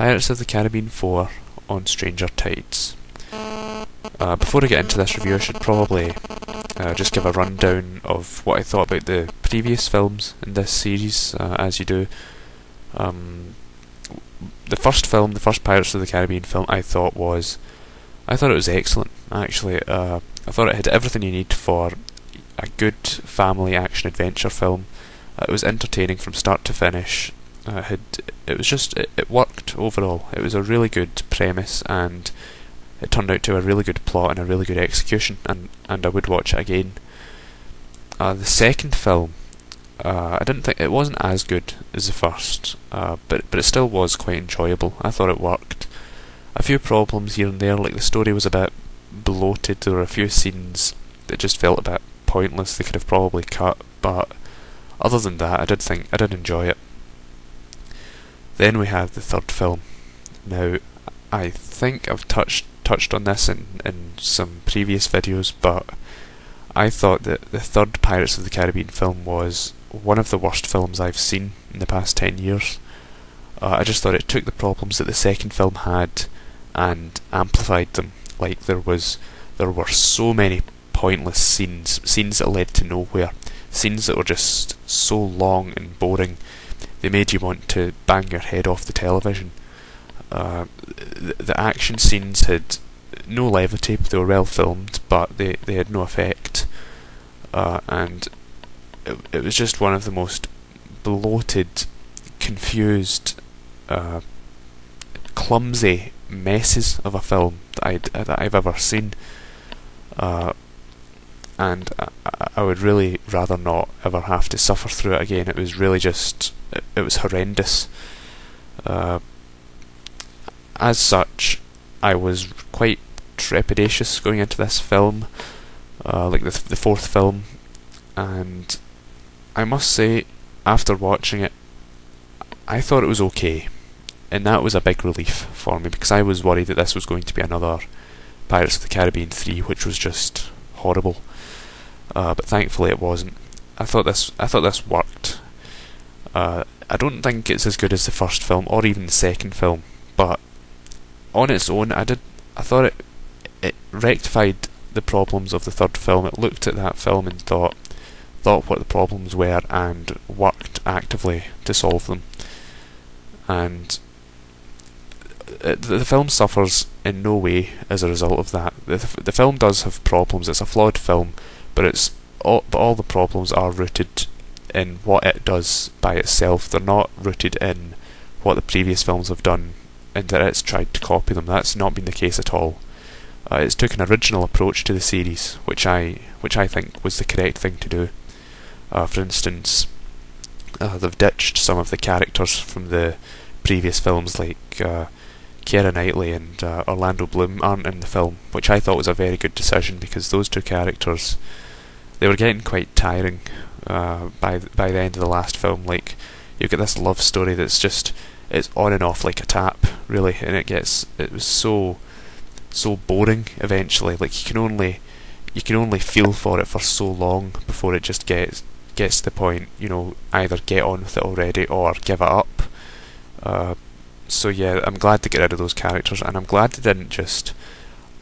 Pirates of the Caribbean 4 on Stranger Tides. Before I get into this review, I should probably just give a rundown of what I thought about the previous films in this series, as you do. The first film, the first Pirates of the Caribbean film, I thought it was excellent, actually. I thought it had everything you need for a good family action-adventure film. It was entertaining from start to finish. It worked overall. It was a really good premise, and it turned out to a really good plot and a really good execution, and I would watch it again. The second film, I didn't think it wasn't as good as the first, but it still was quite enjoyable. I thought it worked. A few problems here and there, like the story was a bit bloated. There were a few scenes that just felt a bit pointless. They could have probably cut, but other than that, I did enjoy it. Then we have the third film. Now, I think I've touched on this in some previous videos, but I thought that the third Pirates of the Caribbean film was one of the worst films I've seen in the past 10 years. I just thought it took the problems that the second film had and amplified them. Like, there were so many pointless scenes that led to nowhere, scenes that were just so long and boring they made you want to bang your head off the television. The action scenes had no levity. They were well filmed, but they had no effect, and it was just one of the most bloated, confused, clumsy messes of a film that I've ever seen, and I would really rather not ever have to suffer through it again. It was really just, it was horrendous. As such, I was quite trepidatious going into this film, like the fourth film, and I must say, after watching it, I thought it was okay, and that was a big relief for me, because I was worried that this was going to be another Pirates of the Caribbean 3, which was just horrible. But thankfully it wasn't. I thought this worked. I don't think it's as good as the first film or even the second film, but on its own, I thought it rectified the problems of the third film. It looked at that film and thought what the problems were and worked actively to solve them. And the film suffers in no way as a result of that. The film does have problems. It's a flawed film, but all the problems are rooted in what it does by itself. They're not rooted in what the previous films have done and that it's tried to copy them. That's not been the case at all. It's took an original approach to the series, which I think was the correct thing to do. For instance, they've ditched some of the characters from the previous films, like Keira Knightley and Orlando Bloom aren't in the film, which I thought was a very good decision, because those two characters, they were getting quite tiring by the end of the last film. Like, you've got this love story that's just, it's on and off like a tap, really, and it was so boring eventually. Like, you can only feel for it for so long before it just gets to the point, either get on with it already or give it up. So yeah, I'm glad to get rid of those characters, and I'm glad they didn't just,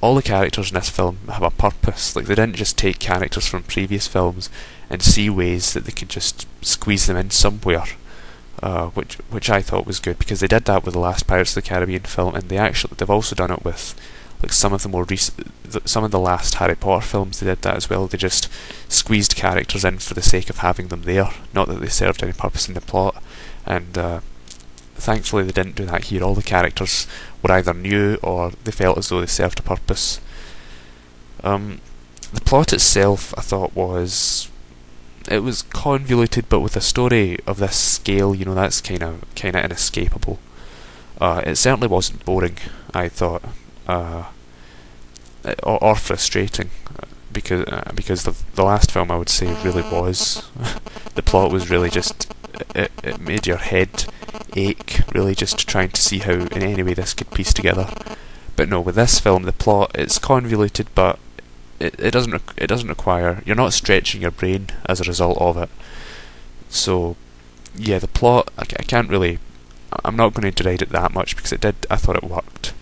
all the characters in this film have a purpose. Like, they didn't just take characters from previous films and see ways that they could just squeeze them in somewhere, which I thought was good, because they did that with the last Pirates of the Caribbean film, and they've also done it with, like, some of the last Harry Potter films. They did that as well. They just squeezed characters in for the sake of having them there, not that they served any purpose in the plot. And thankfully they didn't do that here. All the characters were either new or they felt as though they served a purpose. The plot itself, I thought, was convoluted, but with a story of this scale, that's kind of inescapable. It certainly wasn't boring, I thought, or frustrating, because the last film, I would say, really was. The plot was really just, it made your head ache, really, just trying to see how in any way this could piece together. But no, with this film, the plot, it's convoluted, but it doesn't require, you're not stretching your brain as a result of it. So yeah, the plot, I can't really I'm not going to deride it that much because it did. I thought it worked.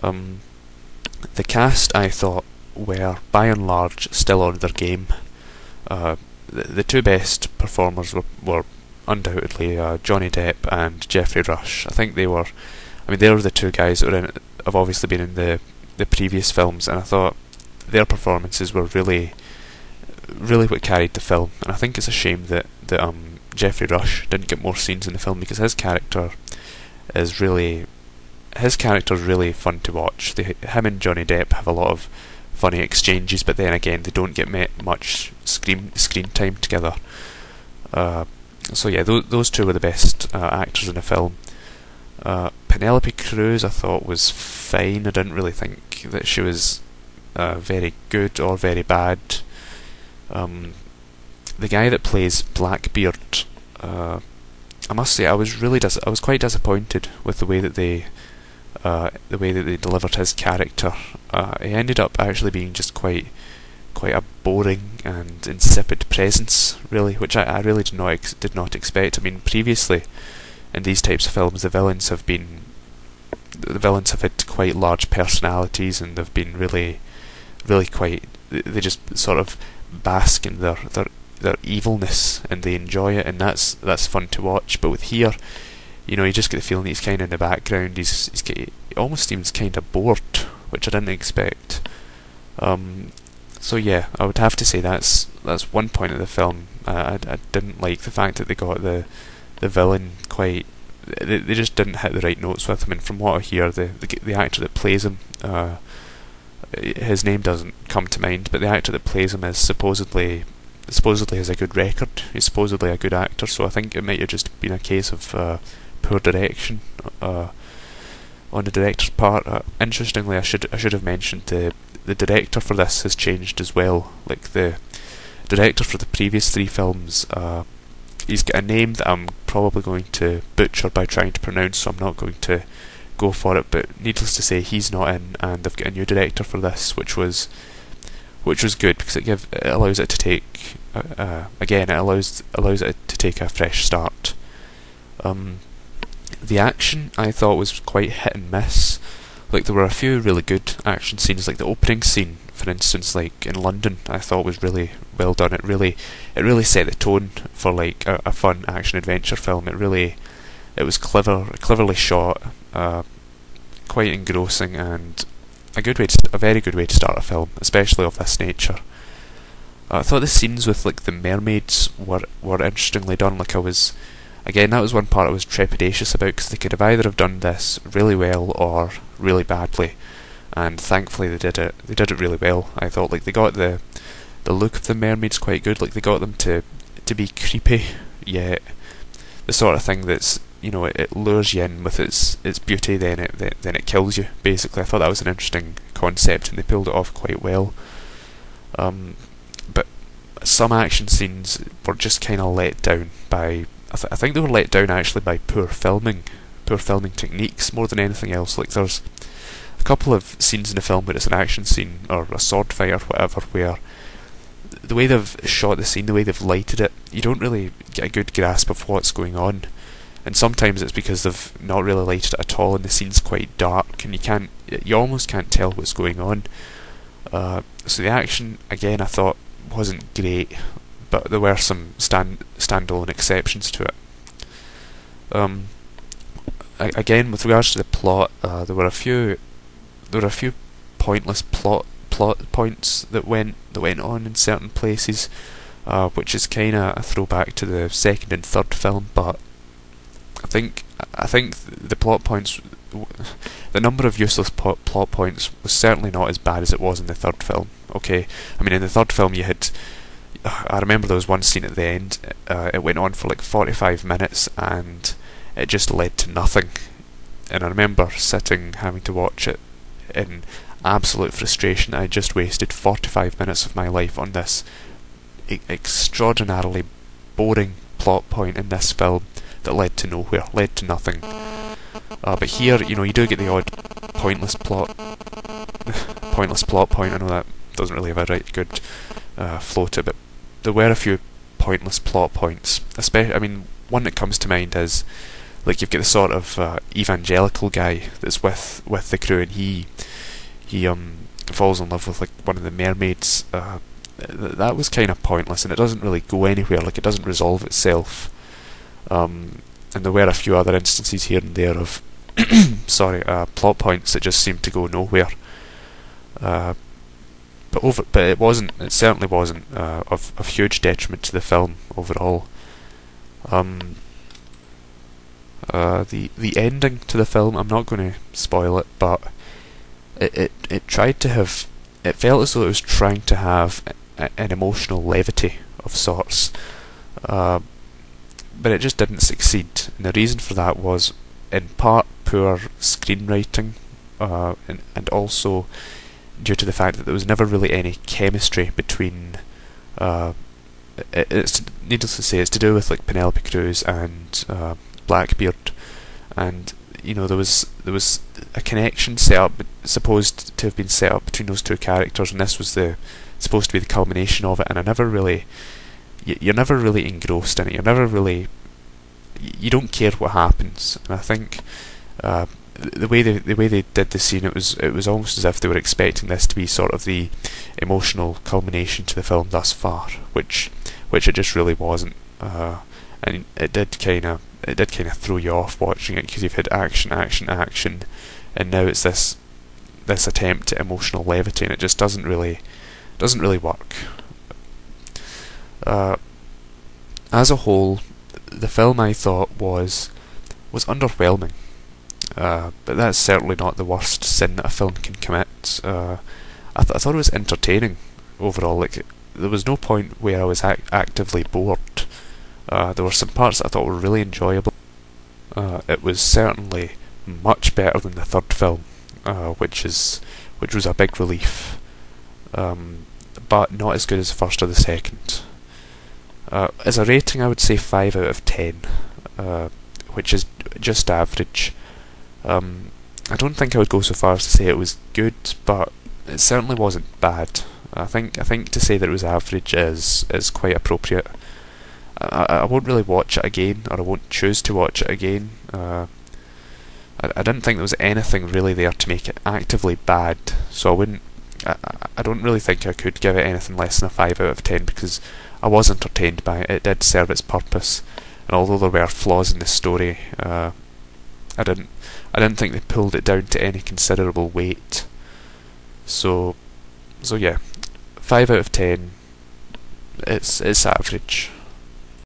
The cast, I thought, were by and large still on their game. The two best performers were undoubtedly Johnny Depp and Geoffrey Rush. I think they were. I mean, they were the two guys that have obviously been in the previous films, and I thought their performances were really what carried the film. And I think it's a shame that Geoffrey Rush didn't get more scenes in the film, because his character is really fun to watch. Him and Johnny Depp have a lot of funny exchanges, but then again, they don't get much screen time together. So yeah, those two were the best actors in the film. Penelope Cruz, I thought, was fine. I didn't really think that she was very good or very bad. The guy that plays Blackbeard, I must say, I was quite disappointed with the way that they delivered his character. He ended up actually being just quite a boring and insipid presence, really, which I really did not expect. I mean, previously in these types of films, the villains have had quite large personalities, and they've been really quite. They just sort of bask in their evilness, and they enjoy it, and that's fun to watch. But with here, you just get the feeling that he's kind of in the background. He almost seems kind of bored, which I didn't expect. So yeah, I would have to say that's one point of the film. I didn't like the fact that they got the villain quite. They just didn't hit the right notes with him. And from what I hear, the actor that plays him, his name doesn't come to mind, but the actor that plays him is supposedly has a good record. He's supposedly a good actor, so I think it might have just been a case of poor direction on the director's part. Interestingly, I should have mentioned the director for this has changed as well. Like, the director for the previous three films, he's got a name that I'm probably going to butcher by trying to pronounce, so I'm not going to go for it, but needless to say, he's not in, and they've got a new director for this, which was good, because it allows it to take it allows it to take a fresh start. The action, I thought, was quite hit and miss. Like, there were a few really good action scenes, like the opening scene, for instance, like in London, I thought was really well done. It really set the tone for like a fun action adventure film. It was cleverly shot, quite engrossing, and a very good way to start a film, especially of this nature. I thought the scenes with like the mermaids were interestingly done. Like, that was one part I was trepidatious about, because they could have either have done this really well or really badly, and thankfully they did it really well. I thought, like, they got the look of the mermaids quite good. Like, they got them to be creepy, yet the sort of thing that's, it lures you in with its beauty, then it kills you, basically. I thought that was an interesting concept, and they pulled it off quite well. But some action scenes were just kind of let down by. I think they were let down actually by poor filming techniques more than anything else. Like, there's a couple of scenes in the film where it's an action scene or a sword fight or whatever, where the way they've shot the scene, the way they've lighted it, you don't really get a good grasp of what's going on. And sometimes it's because they've not really lighted it at all, and the scene's quite dark, and you almost can't tell what's going on. So the action, again, I thought wasn't great, but there were some standalone exceptions to it. Again, with regards to the plot, there were a few pointless plot points that went on in certain places, which is kind of a throwback to the second and third film. But I think the plot points, the number of useless plot points was certainly not as bad as it was in the third film. Okay, I mean, in the third film you had. I remember there was one scene at the end, it went on for like 45 minutes and it just led to nothing. And I remember having to watch it in absolute frustration. I just wasted 45 minutes of my life on this extraordinarily boring plot point in this film that led to nowhere, led to nothing. But here, you do get the odd pointless plot point. I know that doesn't really have a right good flow to it, but there were a few pointless plot points. Especially, one that comes to mind is like you've got the sort of evangelical guy that's with the crew, and he falls in love with like one of the mermaids. That was kind of pointless, and it doesn't really go anywhere. Like it doesn't resolve itself. And there were a few other instances here and there of plot points that just seemed to go nowhere. But it certainly wasn't of huge detriment to the film overall. The ending to the film, I'm not going to spoil it, but it tried to have, it felt as though it was trying to have an emotional levity of sorts, but it just didn't succeed. And the reason for that was in part poor screenwriting, and also due to the fact that there was never really any chemistry between. It's needless to say, it's to do with like Penelope Cruz and Blackbeard, and you know there was a connection set up, supposed to have been set up between those two characters, and this was supposed to be the culmination of it. And you're never really engrossed in it. You don't care what happens. And I think the way they did the scene, it was almost as if they were expecting this to be sort of the emotional culmination to the film thus far, which it just really wasn't. And it did kind of throw you off watching it, because you've had action, and now it's this attempt at emotional levity, and it just doesn't really work. As a whole, the film, I thought, was underwhelming, but that's certainly not the worst sin that a film can commit. I thought it was entertaining overall. Like there was no point where I was actively bored. There were some parts that I thought were really enjoyable. It was certainly much better than the third film, which was a big relief, but not as good as the first or the second. As a rating, I would say 5 out of 10, which is just average. I don't think I would go so far as to say it was good, but it certainly wasn't bad. I think to say that it was average is quite appropriate. I won't really watch it again, or I won't choose to watch it again. I didn't think there was anything really there to make it actively bad, so I wouldn't. I don't really think I could give it anything less than a 5 out of 10, because I was entertained by it. It did serve its purpose, and although there were flaws in the story, I didn't think they pulled it down to any considerable weight. So yeah, 5 out of 10. It's average.